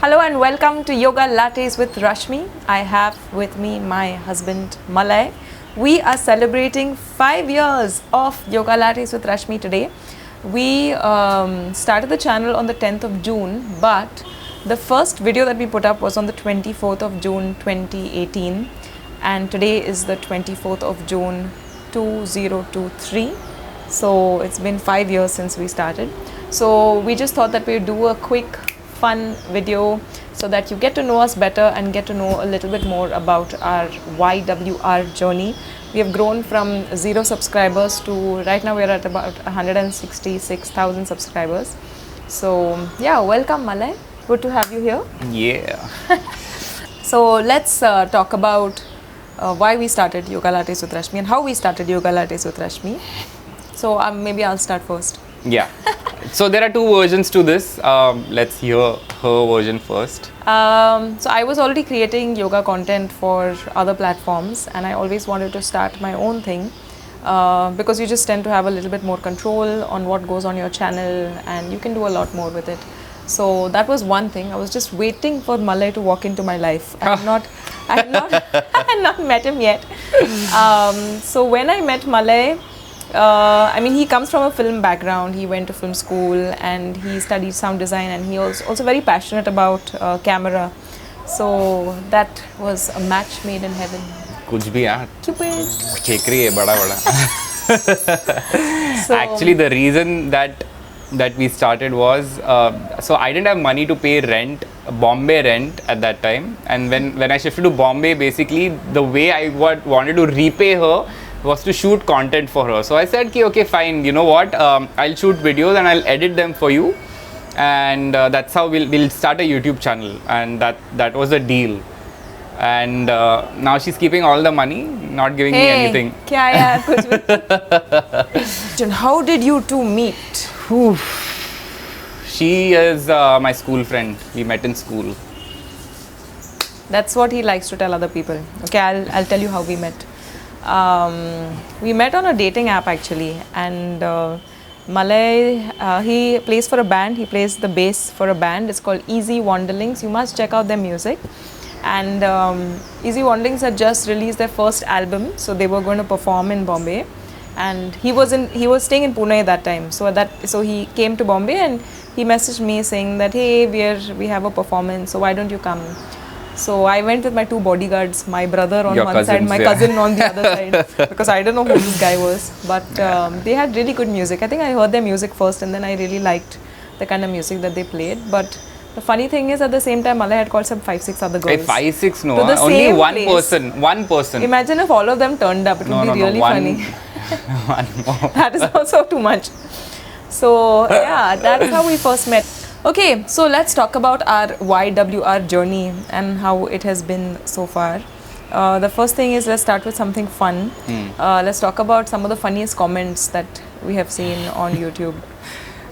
Hello and welcome to Yoga Lattes with Rashmi. I have with me my husband Malay. We are celebrating 5 years of Yoga Lattes with Rashmi today. We started the channel on the 10th of June, but the first video that we put up was on the 24th of June 2018, and today is the 24th of June 2023. So it's been 5 years since we started. So we just thought that we'd do a quick fun video so that you get to know us better and get to know a little bit more about our YWR journey. We have grown from 0 subscribers to right now we're at about 166,000 subscribers. So yeah, welcome Malay. Good to have you here. Yeah. So let's talk about why we started Yoga Lattes with Rashmi and how we started Yoga Lattes with Rashmi. So maybe I'll start first. Yeah. So there are 2 versions to this. Let's hear her version first. So I was already creating yoga content for other platforms, and I always wanted to start my own thing because you just tend to have a little bit more control on what goes on your channel, and you can do a lot more with it. So that was one thing. I was just waiting for Malay to walk into my life. I had not met him yet. So when I met Malay, I mean, he comes from a film background. He went to film school and he studied sound design, and he was also very passionate about camera. So that was a match made in heaven. कुछ भी यार. Cupid. खेकरी है बड़ा बड़ा. So, actually, the reason that we started was so I didn't have money to pay rent, Bombay rent at that time, and when I shifted to Bombay, basically the way I wanted to repay her was to shoot content for her. So I said, okay, fine, you know what, I'll shoot videos and I'll edit them for you, and that's how we'll start a YouTube channel, and that was the deal. And now she's keeping all the money, not giving me anything. Kya yaar, kuch bhi. How did you two meet? She is my school friend. We met in school. That's what he likes to tell other people. Okay, I'll tell you how we met. We met on a dating app actually, and Malay, he plays for a band. He plays the bass for a band. It's called Easy Wanderlings. You must check out their music. And Easy Wanderlings had just released their first album, so they were going to perform in Bombay. And he was staying in Pune that time. So he came to Bombay and he messaged me saying that, hey, we have a performance, so why don't you come? So I went with my 2 bodyguards, my brother on one side, my cousin on the other side, because I don't know who this guy was. But they had really good music. I think I heard their music first, and then I really liked the kind of music that they played. But the funny thing is, at the same time, Malay had called some 5-6 other girls. 5-6 no, only one place. One person. Imagine if all of them turned up. It would be really funny. One more. That is also too much. So yeah, that's how we first met. Okay, so let's talk about our YWR journey and how it has been so far. The first thing is, let's start with something fun. Let's talk about some of the funniest comments that we have seen on YouTube.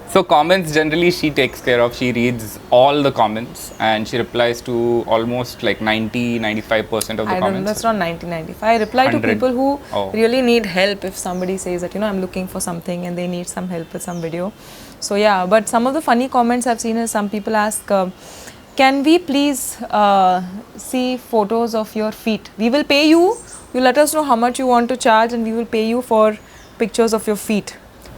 So comments, generally she takes care of. She reads all the comments and she replies to almost like 90-95% of the comments. That's not 90-95. I reply 100. to people who really need help. If somebody says that, I'm looking for something and they need some help with some video. So yeah, but some of the funny comments I've seen is some people ask, can we please see photos of your feet? We will pay you. You let us know how much you want to charge, and we will pay you for pictures of your feet.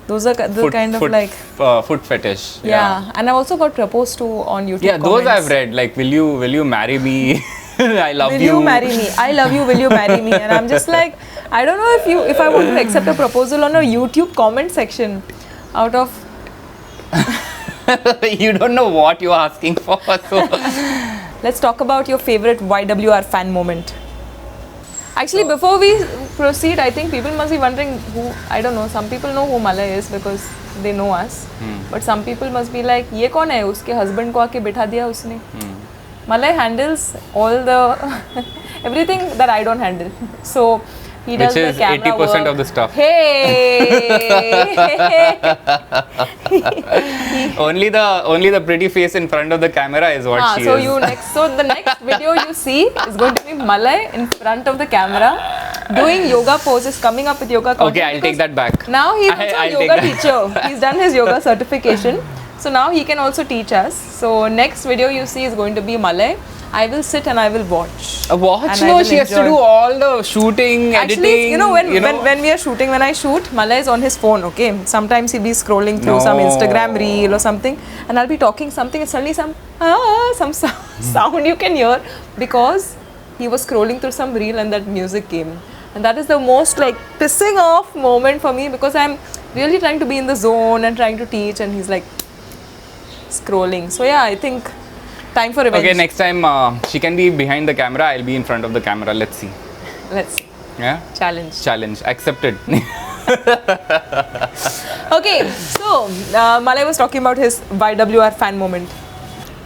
Those are the kind of like foot fetish. Yeah, and I also got proposed to on YouTube. Yeah, comments. those I've read. Like, will you marry me? I love you. Will you marry me? I love you. Will you marry me? And I'm just like, I don't know if I want to accept a proposal on a YouTube comment section out of. You don't know what you're asking for. So Let's talk about your favorite YWR fan moment. Actually, before we proceed, I think people must be wondering who, I don't know, some people know who Malay is because they know us. But some people must be like, ये कौन है? उसके husband को आके बिठा दिया उसने. Malay handles all the everything that I don't handle. So he does which is the camera 80% work. of the stuff. Hey! only the pretty face in front of the camera is what she so is. So the next video you see is going to be Malay in front of the camera doing yoga poses, coming up with yoga content. Okay, I'll take that back. Now he's also a yoga teacher. He's done his yoga certification. So now he can also teach us. So next video you see is going to be Malay. I will sit and I will watch. Watch? And I No, will she has to enjoy. do all the shooting, Actually, editing. you know, when we are shooting, when I shoot, Malay is on his phone, okay? Sometimes he'll be scrolling through some No. Instagram reel or something, and I'll be talking something, and suddenly some sound you can hear because he was scrolling through some reel and that music came. And that is the most like pissing off moment for me because I'm really trying to be in the zone and trying to teach, and he's like scrolling. So yeah, I think time for revenge. Okay, next time she can be behind the camera, I'll be in front of the camera. Let's see. Let's see. Yeah? Challenge. Accepted. Okay, so Malay was talking about his YWR fan moment.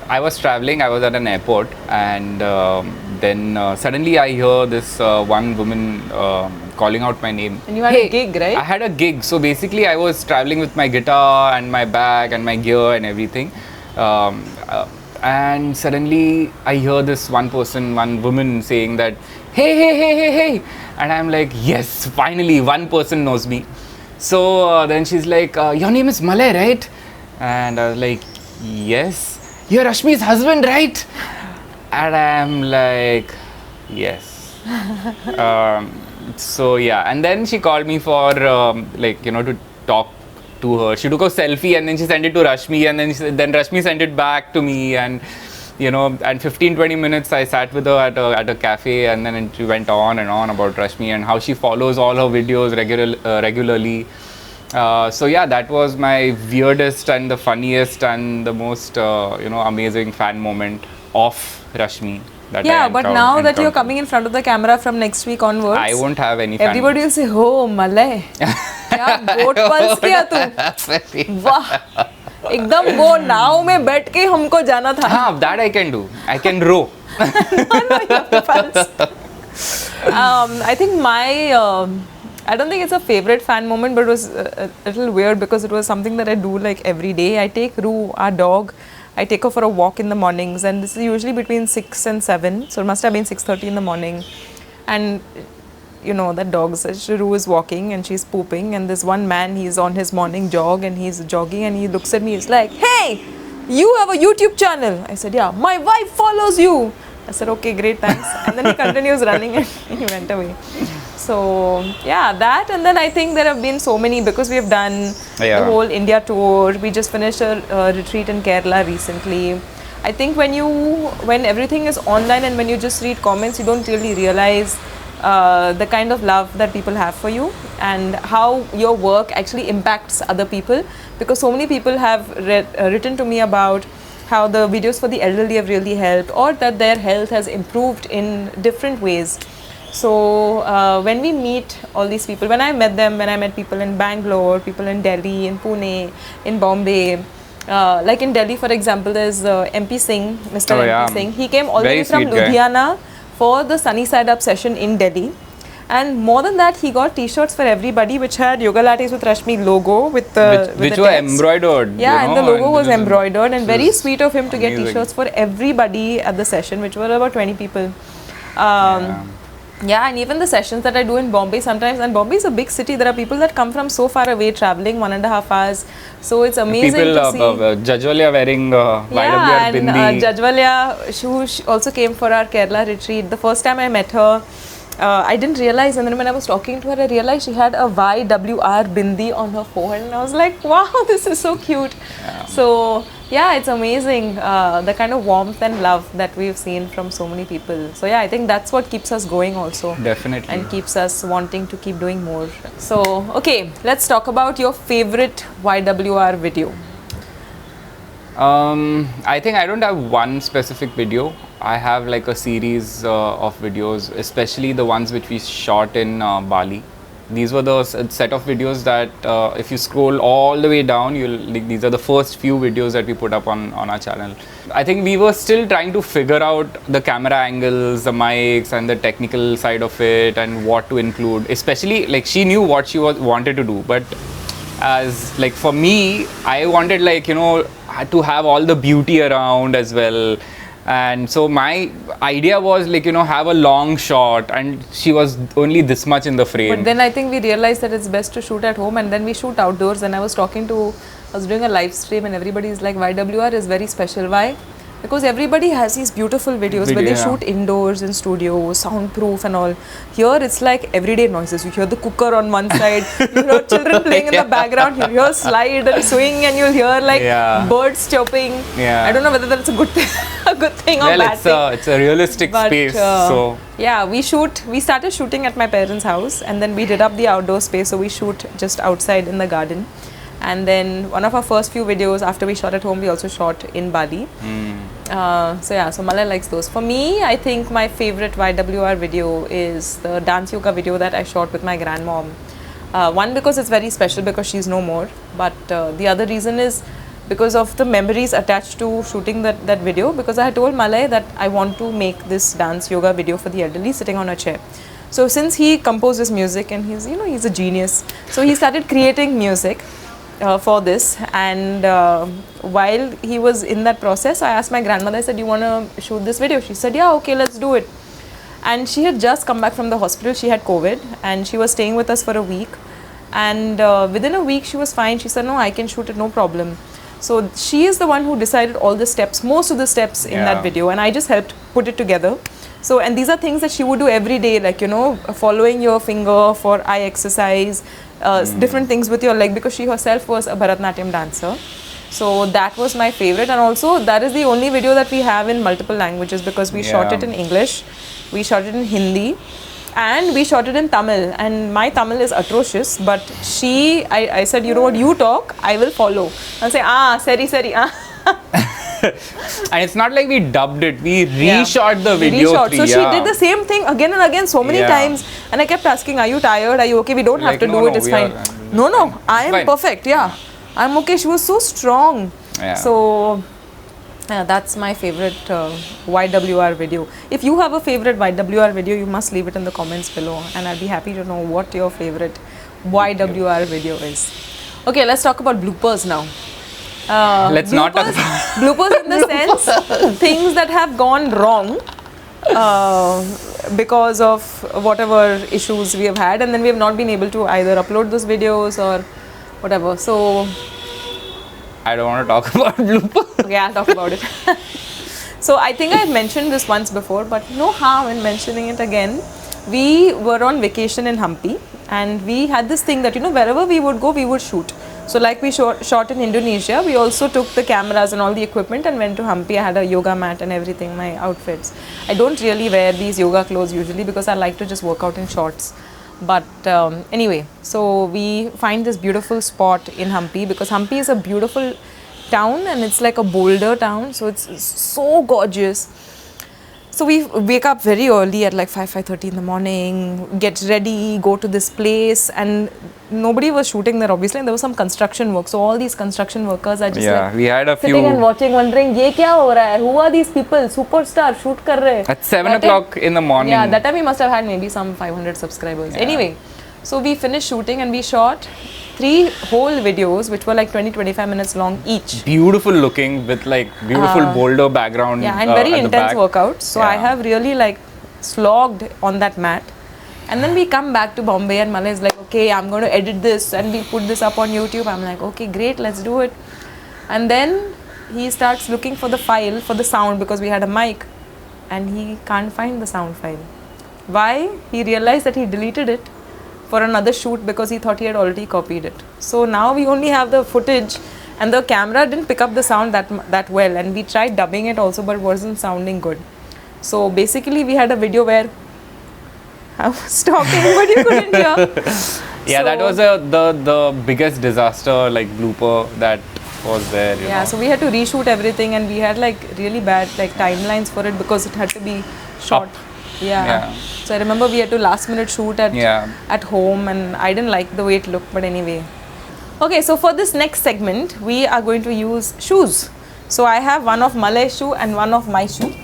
I was traveling, I was at an airport, and then suddenly I hear this one woman calling out my name. And you had a gig, right? I had a gig. So basically, I was traveling with my guitar and my bag and my gear and everything. And suddenly, I hear this one woman saying that, hey. And I'm like, yes, finally, one person knows me. So then she's like, your name is Malay, right? And I was like, yes. You're Rashmi's husband, right? And I'm like, yes. So yeah, and then she called me for to talk to her. She took a selfie and then she sent it to Rashmi, and then Rashmi sent it back to me, and and 15-20 minutes I sat with her at a cafe, and then she went on and on about Rashmi and how she follows all her videos regularly. So yeah, that was my weirdest and the funniest and the most amazing fan moment of Rashmi. Yeah, but now that you're coming in front of the camera from next week onwards, I won't have any fan everybody will say, oh, Malay. क्या boat pulse किया तू? वाह, एकदम वो नाव में बैठ के हमको जाना था. हाँ, that I can do. I can row. No, you have to pulse. I think I don't think it's a favorite fan moment, but it was a little weird because it was something that I do like every day. I take Roo, our dog, I take her for a walk in the mornings, and this is usually between 6 and 7, so it must have been 6:30 in the morning. And that dog, Roo is walking and she's pooping, and this one man, he's on his morning jog and he's jogging, and he looks at me, he's like, hey, you have a YouTube channel? I said, yeah, my wife follows you. I said, okay, great, thanks. And then he continues running and he went away. So yeah, that, and then I think there have been so many because we have done the whole India tour. We just finished a retreat in Kerala recently. I think when everything is online and when you just read comments, you don't really realize the kind of love that people have for you and how your work actually impacts other people, because so many people have written to me about how the videos for the elderly have really helped, or that their health has improved in different ways. So when we meet all these people, when I met people in Bangalore, people in Delhi, in Pune, in Bombay, like in Delhi, for example, there's MP Singh, Mr. MP Singh. He came all the way from Ludhiana for the Sunny Side Up session in Delhi. And more than that, he got t-shirts for everybody which had Yogalates with Rashmi logo with the which were embroidered. Yeah, and the logo was embroidered, and very sweet of him to get t-shirts for everybody at the session, which were about 20 people. Yeah, and even the sessions that I do in Bombay sometimes, and Bombay is a big city, there are people that come from so far away traveling 1.5 hours, so it's amazing to see. Jajwalia wearing YWR bindi. And Jajwalia, who also came for our Kerala retreat. The first time I met her, I didn't realize, and then when I was talking to her, I realized she had a YWR bindi on her forehead, and I was like, wow, this is so cute. So yeah, it's amazing the kind of warmth and love that we've seen from so many people. So yeah, I think that's what keeps us going also. Definitely. And keeps us wanting to keep doing more. So okay, let's talk about your favorite YWR video. I think I don't have one specific video. I have like a series of videos, especially the ones which we shot in Bali. These were the set of videos that if you scroll all the way down, these are the first few videos that we put up on our channel. I think we were still trying to figure out the camera angles, the mics, and the technical side of it, and what to include. Especially, like, she knew what she wanted to do, but as like for me, I wanted to have all the beauty around as well. And so my idea was have a long shot, and she was only this much in the frame. But then I think we realized that it's best to shoot at home, and then we shoot outdoors. And I was talking to I was doing a live stream and everybody is like, YWR is very special. Why? Because everybody has these beautiful videos where they shoot indoors in studios, soundproof and all. Here it's like everyday noises. You hear the cooker on one side, you hear children playing in the background, you hear slide and swing, and you'll hear like birds chirping. I don't know whether that's a good thing, or bad thing. It's a realistic space. So yeah, we started shooting at my parents' house, and then we did up the outdoor space, so we shoot just outside in the garden. And then one of our first few videos after we shot at home, we also shot in Bali. So Malay likes those. For me, I think my favorite YWR video is the dance yoga video that I shot with my grandmom. One, because it's very special because she's no more, but the other reason is because of the memories attached to shooting that video, because I had told Malay that I want to make this dance yoga video for the elderly sitting on a chair. So since he composed his music and he's a genius, so he started creating music for this, and while he was in that process, I asked my grandmother, I said, do you want to shoot this video? She said, yeah, okay, let's do it. And she had just come back from the hospital. She had COVID and she was staying with us for a week, and within a week she was fine. She said, no, I can shoot it, no problem. So she is the one who decided all the steps, most of the steps in that video, and I just helped put it together. So, and these are things that she would do every day, like, following your finger for eye exercise, different things with your leg, because she herself was a Bharatanatyam dancer. So that was my favorite, and also that is the only video that we have in multiple languages, because we shot it in English, we shot it in Hindi, and we shot it in Tamil. And my Tamil is atrocious, but I said, you know what, you talk, I will follow. I'll say, seri, and it's not like we dubbed it, we reshot the video. So she did the same thing again and again so many times, and I kept asking, are you tired, are you okay, we don't have to do it, it's fine. No, I am perfect, I'm okay. She was so strong. So that's my favorite YWR video. If you have a favorite YWR video, you must leave it in the comments below, and I'll be happy to know what your favorite YWR video is. Okay, let's talk about bloopers now. Let's not talk about bloopers in the sense things that have gone wrong because of whatever issues we have had, and then we have not been able to either upload those videos or whatever. So I don't want to talk about bloopers. Okay, I'll talk about it. So I think I had mentioned this once before, but no harm in mentioning it again. We were on vacation in Hampi, and we had this thing that wherever we would go, we would shoot. So like we shot in Indonesia, we also took the cameras and all the equipment and went to Hampi. I had a yoga mat and everything, my outfits. I don't really wear these yoga clothes usually because I like to just work out in shorts. But anyway, so we find this beautiful spot in Hampi, because Hampi is a beautiful town and it's like a boulder town. So it's so gorgeous. So we wake up very early at like 5:30 in the morning, get ready, go to this place, and nobody was shooting there obviously, and there was some construction work. So all these construction workers are just we had a sitting and watching, wondering, ye kya ho raha hai? Who are these people? Superstar, shoot kar rahe. At 7 o'clock in the morning. Yeah, that time we must have had maybe some 500 subscribers. Anyway, so we finished shooting and we shot 3 whole videos which were like 20-25 minutes long each. Beautiful looking with like beautiful boulder background. Yeah, and very intense workouts. So I have really like slogged on that mat. And then we come back to Bombay and Malay is like, okay, I'm going to edit this and we put this up on YouTube. I'm like, okay, great, let's do it. And then he starts looking for the file for the sound, because we had a mic, and he can't find the sound file. Why? He realized that he deleted it for another shoot because he thought he had already copied it. So now we only have the footage, and the camera didn't pick up the sound that well, and we tried dubbing it also, but it wasn't sounding good. So basically we had a video where I was talking but you couldn't hear. Yeah, so that was the biggest disaster, like blooper that was there. You know. So we had to reshoot everything, and we had like really bad like timelines for it because it had to be shot. So I remember we had to last minute shoot at home, and I didn't like the way it looked, but anyway. Okay, so for this next segment, we are going to use shoes. So I have one of Malay's shoe and one of my shoe.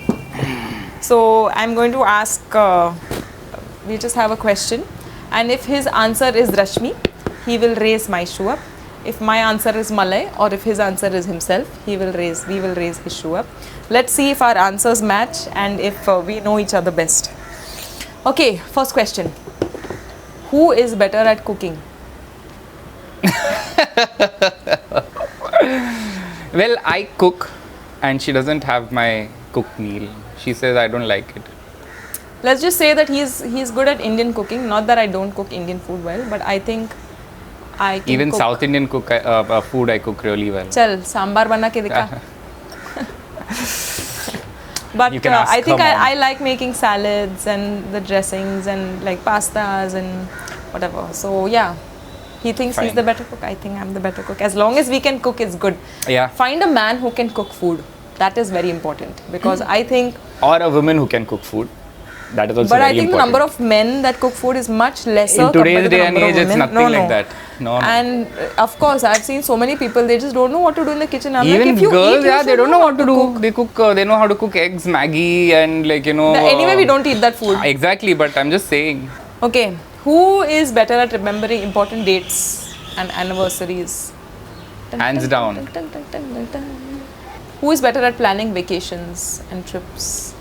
So I'm going to ask, we just have a question, and if his answer is Rashmi, he will raise my shoe up. If my answer is Malay, or if his answer is himself, we will raise his shoe up. Let's see if our answers match and if we know each other best. Okay, first question. Who is better at cooking? Well, I cook and she doesn't have my cooked meal. She says I don't like it. Let's just say that he's good at Indian cooking. Not that I don't cook Indian food well, but I think I can Even cook. South Indian food I cook really well. Chal, sambar bana ke dikha. But You can ask I think her mom. I like making salads and the dressings and like pastas and whatever. So yeah, he thinks he's Fine. the better cook. I think I'm the better cook. As long as we can cook, it's good. Yeah. Find a man who can cook food. That is very important because I think. Or a woman who can cook food. That is also But very I think important. the number of men that cook food is much lesser in today's compared to the day and number age, of it's women. nothing like that. No, no. And of course, I've seen so many people, they just don't know what to do in the kitchen. I'm Even like, if you girls, eat, you yeah, they should don't know what to do. cook. They cook. They know how to cook eggs, Maggie, and like Anyway, we don't eat that food. Exactly, but I'm just saying. Okay, who is better at remembering important dates and anniversaries? Hands down. Who is better at planning vacations and trips?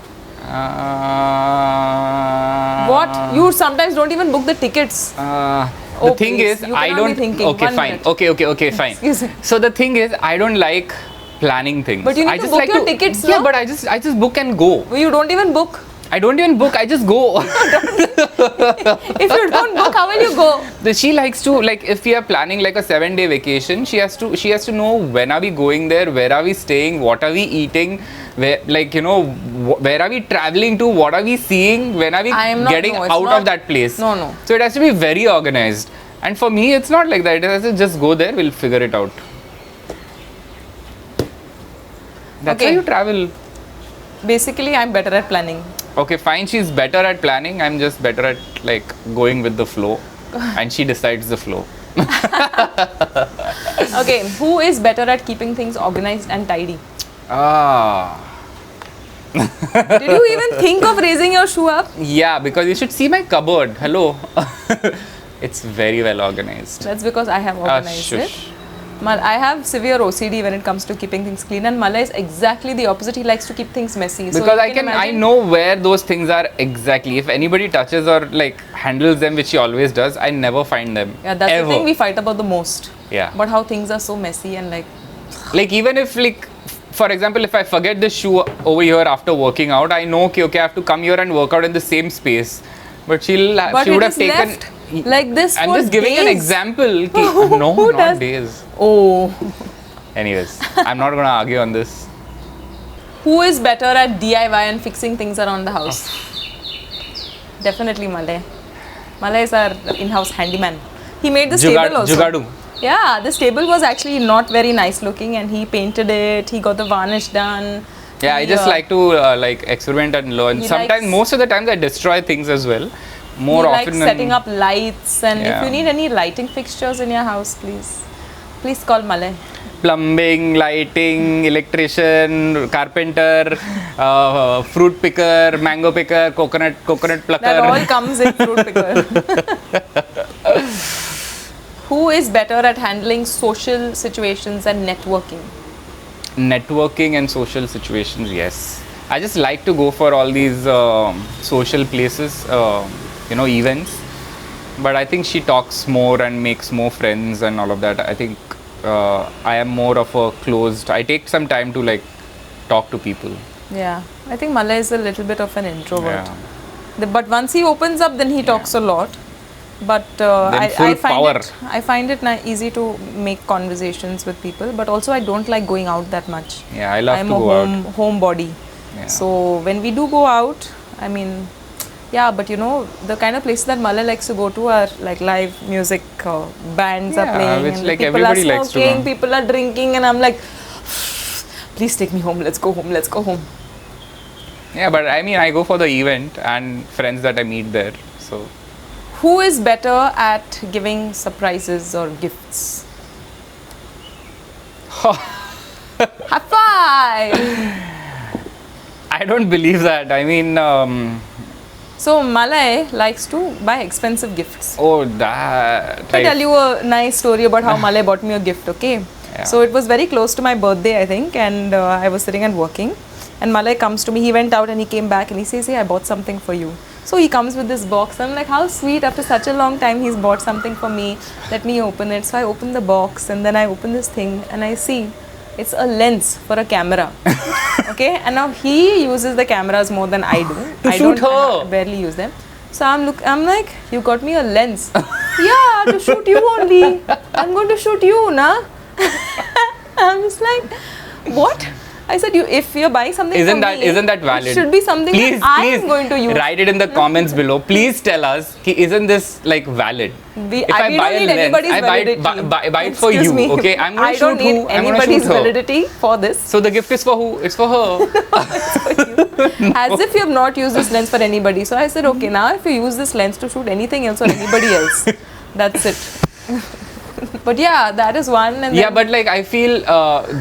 What? You sometimes don't even book the tickets. The thing please, is, you I cannot don't. be thinking. Okay, 1 fine. minute. Okay, fine. Excuse me. So the thing is, I don't like planning things. But you need I to just book like your tickets, Yeah, no? but I just book and go. You don't even book. I don't even book. I just go. If you don't book, how will you go? She likes to, like, if we are planning like a 7-day vacation, she has to know when are we going there, where are we staying, what are we eating, where, like, where are we traveling to, what are we seeing, when are we getting it's out not- of that place. No. So it has to be very organized. And for me, it's not like that. It has to just go there, we'll figure it out. That's Okay. how you travel. Basically, I'm better at planning. Okay, fine, she's better at planning. I'm just better at, like, going with the flow. And she decides the flow. Okay, who is better at keeping things organized and tidy? Did you even think of raising your shoe up? Yeah, because you should see my cupboard. Hello. It's very well organized. That's because I have organized it. Shush. I have severe OCD when it comes to keeping things clean, and Malay is exactly the opposite. He likes to keep things messy. So Because you I imagine- know where those things are exactly. If anybody touches or like handles them, which he always does, I never find them. Yeah, that's ever. the thing we fight about the most. Yeah. But how things are so messy and like. Like even if like, for example, if I forget the shoe over here after working out, I know okay, I have to come here and work out in the same space. But she But would it have is taken. left like this. I'm for just giving an days. example. Who No, does- not days. Oh. Anyways, I'm not gonna argue on this. Who is better at DIY and fixing things around the house? Definitely Malay. Malay is our in-house handyman. He made this table also. Jugadu. Yeah, this table was actually not very nice looking, and he painted it. He got the varnish done. Yeah, I just like to like experiment and learn. He Sometimes, likes- most of the times, I destroy things as well. More he often likes than setting up lights, and if Yeah. you need any lighting fixtures in your house, please call Malay. plumbing, lighting, electrician, carpenter, fruit picker, mango picker, coconut plucker. That all comes in fruit picker. Who is better at handling social situations and networking? Networking and social situations, yes. I just like to go for all these social places, events. But I think she talks more and makes more friends and all of that. I think I am more of a closed. I take some time to like talk to people. Yeah, I think Malay is a little bit of an introvert. Yeah. But once he opens up, then he talks a lot. But Then full I find power. I find it easy to make conversations with people. But also, I don't like going out that much. Yeah, I love I'm to a go out. homebody. Yeah. So when we do go out, I mean, yeah, but the kind of places that Malay likes to go to are like live music, bands are Yeah, playing, which and like people are everybody likes to smoking, go. people are drinking, and I'm like, please take me home. Let's go home. Let's go home. Yeah, but I mean, I go for the event and friends that I meet there. So Who is better at giving surprises or gifts? High five! I don't believe that. I mean, So Malay likes to buy expensive gifts. oh, that. Let me tell you a nice story about how Malay bought me a gift, okay? Yeah. So it was very close to my birthday, I think, and I was sitting and working. And Malay comes to me, he went out and he came back and he says, hey, I bought something for you. So he comes with this box. I'm like, how sweet, after such a long time he's bought something for me. Let me open it. So I open the box and then I open this thing and I see It's a lens for a camera. Okay, and now he uses the cameras more than I do. To shoot her. I barely use them. So I'm like, you got me a lens. Yeah, to shoot you only. I'm going to shoot you, na? I'm just like, what? I said, if you're buying something Isn't from that valid? it should be something that I am going to use. Write it in the comments below. Please tell us, isn't this like valid? We don't need anybody's validity. Buy it for you. Me. Okay, I'm going to shoot who? I don't need anybody's validity for this. So the gift is for who? It's for her. It's for you. As if you have not used this lens for anybody. So I said, okay, now if you use this lens to shoot anything else or anybody else, that's it. But yeah, that is one. And yeah, but like I feel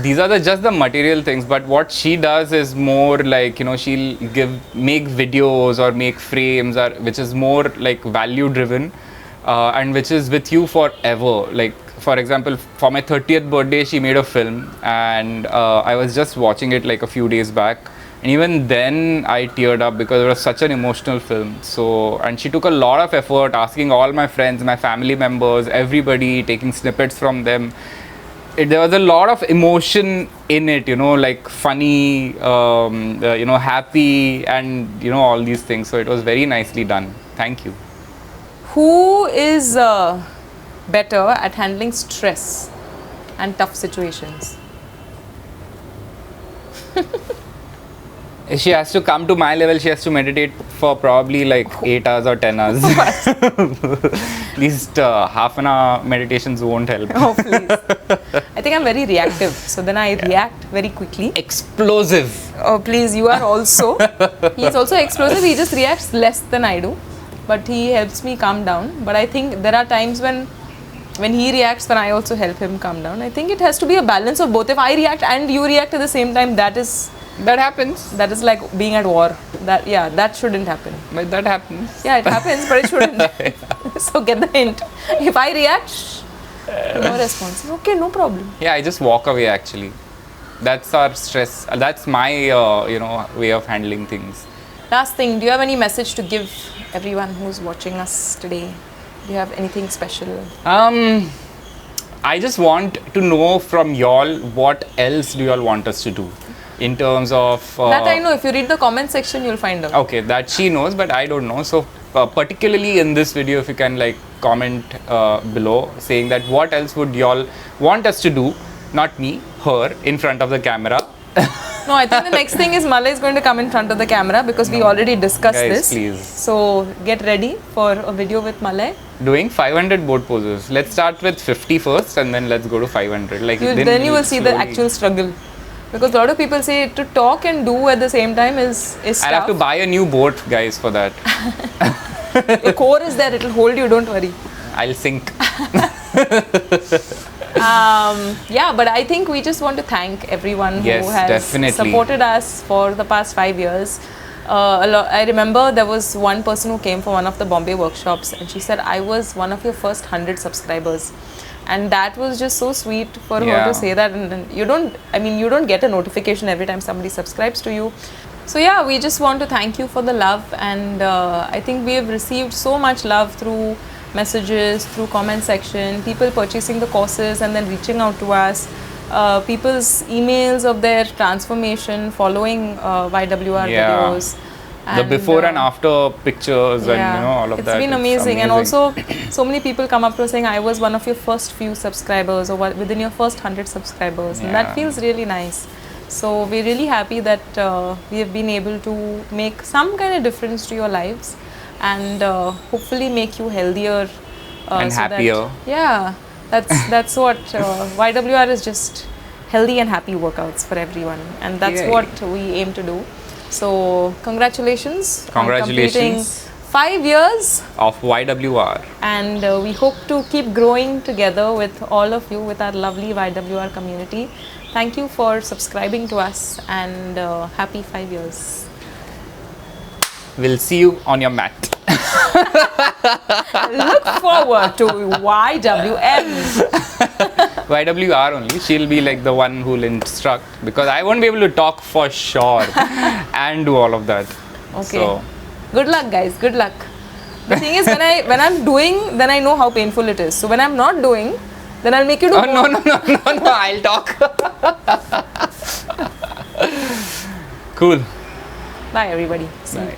these are just the material things. But what she does is more like, you know, she'll make videos or make frames, or which is more like value driven, and which is with you forever. Like for example, for my 30th birthday, she made a film, and I was just watching it like a few days back. And even then I teared up because it was such an emotional film. So, and she took a lot of effort asking all my friends, my family members, everybody, taking snippets from them. There was a lot of emotion in it, you know, like funny, you know, happy, and you know, all these things. So it was very nicely done. Thank you. Who is better at handling stress and tough situations? If she has to come to my level, she has to meditate for probably like 8 hours or 10 hours. At least half an hour meditations won't help. Oh, please. I think I'm very reactive. So then I react very quickly. Explosive. Oh, please, you are also. He's also explosive. He just reacts less than I do. But he helps me calm down. But I think there are times when he reacts, when I also help him calm down. I think it has to be a balance of both. If I react and you react at the same time, that happens. That is like being at war. That shouldn't happen. But that happens. Yeah, it happens, but it shouldn't. So get the hint. If I react, no response. Okay, no problem. Yeah, I just walk away actually. That's our stress. That's my you know, way of handling things. Last thing, do you have any message to give everyone who's watching us today? Do you have anything special? I just want to know from y'all, what else do y'all want us to do? In terms of that I know. If you read the comment section, you'll find out. Okay, that she knows, but I don't know. So particularly in this video, if you can like comment below saying that what else would y'all want us to do, not me, her, in front of the camera. No, I think the next thing is Malay is going to come in front of the camera because we already discussed Guys, this. Please. So get ready for a video with Malay. Doing 500 boat poses. Let's start with 50 first, and then let's go to 500. Like then you will see the actual struggle. Because a lot of people say to talk and do at the same time is tough. I'll have to buy a new boat, guys, for that. The core is there, it'll hold you, don't worry. I'll sink. Yeah, but I think we just want to thank everyone who has supported us for the past 5 years. I remember there was one person who came for one of the Bombay workshops and she said, I was one of your first 100 subscribers. And that was just so sweet for her to say that. And you don't get a notification every time somebody subscribes to you. So yeah, we just want to thank you for the love. And I think we have received so much love through messages, through comment section, people purchasing the courses and then reaching out to us, people's emails of their transformation following YWR videos. The before and after pictures and you know, all of that. It's been amazing. And also so many people come up to us saying I was one of your first few subscribers or within your first 100 subscribers, and that feels really nice. So we're really happy that we have been able to make some kind of difference to your lives and hopefully make you healthier and happier. That's what YWR is, just healthy and happy workouts for everyone, and that's what we aim to do. So congratulations on completing 5 years of YWR, and we hope to keep growing together with all of you, with our lovely YWR community. Thank you for subscribing to us, and happy 5 years. We'll see you on your mat. Look forward to YWM. YWR only. She'll be like the one who'll instruct, because I won't be able to talk for sure and do all of that. Okay. So. Good luck, guys. Good luck. The thing is, when I'm doing, then I know how painful it is. So when I'm not doing, Then I'll make you do Oh, more. no, I'll talk. Cool. Bye, everybody. See you. Bye.